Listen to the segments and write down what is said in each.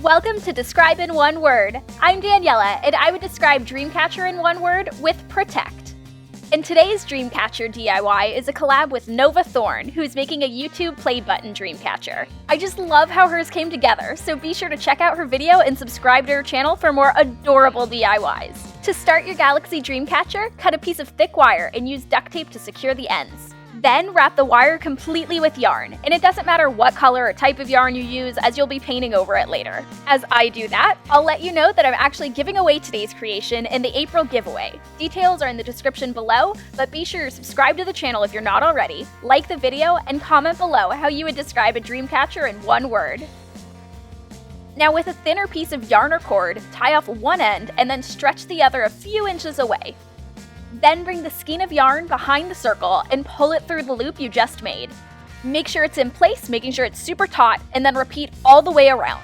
Welcome to Describe in One Word. I'm Daniela, and I would describe Dreamcatcher in one word with protect. And today's Dreamcatcher DIY is a collab with Nova Thorne, who's making a YouTube play button Dreamcatcher. I just love how hers came together, so be sure to check out her video and subscribe to her channel for more adorable DIYs. To start your Galaxy Dreamcatcher, cut a piece of thick wire and use duct tape to secure the ends. Then wrap the wire completely with yarn, and it doesn't matter what color or type of yarn you use, as you'll be painting over it later. As I do that, I'll let you know that I'm actually giving away today's creation in the April giveaway. Details are in the description below, but be sure to subscribe to the channel if you're not already, like the video, and comment below how you would describe a Dreamcatcher in one word. Now with a thinner piece of yarn or cord, tie off one end and then stretch the other a few inches away. Then bring the skein of yarn behind the circle and pull it through the loop you just made. Make sure it's in place, making sure it's super taut, and then repeat all the way around.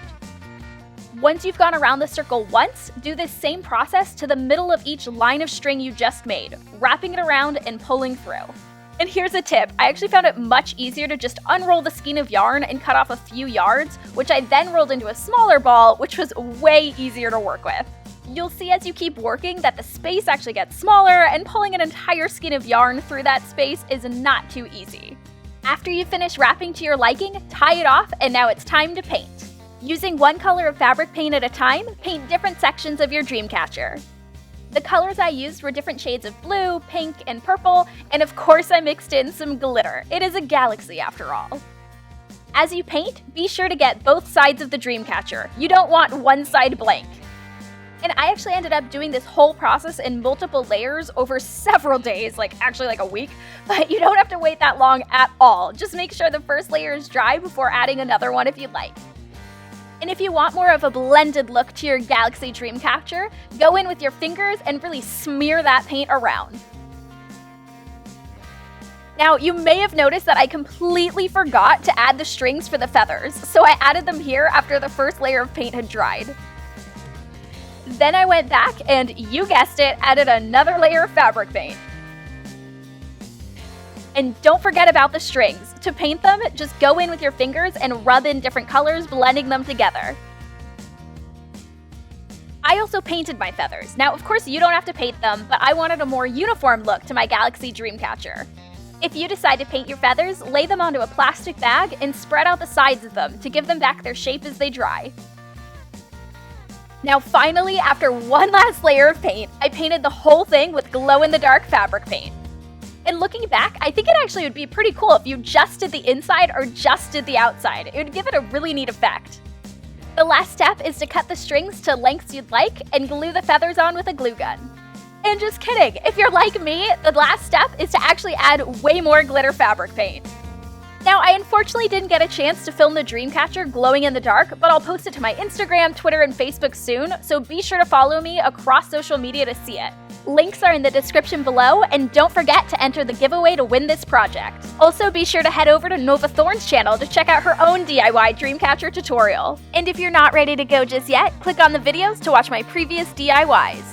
Once you've gone around the circle once, do this same process to the middle of each line of string you just made, wrapping it around and pulling through. And here's a tip, I actually found it much easier to just unroll the skein of yarn and cut off a few yards, which I then rolled into a smaller ball, which was way easier to work with. You'll see as you keep working that the space actually gets smaller, and pulling an entire skein of yarn through that space is not too easy. After you finish wrapping to your liking, tie it off, and now it's time to paint. Using one color of fabric paint at a time, paint different sections of your Dreamcatcher. The colors I used were different shades of blue, pink, and purple, and of course I mixed in some glitter. It is a galaxy after all. As you paint, be sure to get both sides of the Dreamcatcher. You don't want one side blank. And I actually ended up doing this whole process in multiple layers over several days, actually like a week, but you don't have to wait that long at all. Just make sure the first layer is dry before adding another one if you'd like. And if you want more of a blended look to your Galaxy Dreamcatcher, go in with your fingers and really smear that paint around. Now, you may have noticed that I completely forgot to add the strings for the feathers, so I added them here after the first layer of paint had dried. Then I went back and, you guessed it, added another layer of fabric paint. And don't forget about the strings. To paint them, just go in with your fingers and rub in different colors, blending them together. I also painted my feathers. Now, of course, you don't have to paint them, but I wanted a more uniform look to my Galaxy Dreamcatcher. If you decide to paint your feathers, lay them onto a plastic bag and spread out the sides of them to give them back their shape as they dry. Now finally, after one last layer of paint, I painted the whole thing with glow-in-the-dark fabric paint. And looking back, I think it actually would be pretty cool if you just did the inside or just did the outside. It would give it a really neat effect. The last step is to cut the strings to lengths you'd like and glue the feathers on with a glue gun. And just kidding, if you're like me, the last step is to actually add way more glitter fabric paint. Now, I unfortunately didn't get a chance to film the Dreamcatcher glowing in the dark, but I'll post it to my Instagram, Twitter, and Facebook soon, so be sure to follow me across social media to see it. Links are in the description below, and don't forget to enter the giveaway to win this project. Also, be sure to head over to Nova Thorne's channel to check out her own DIY Dreamcatcher tutorial. And if you're not ready to go just yet, click on the videos to watch my previous DIYs.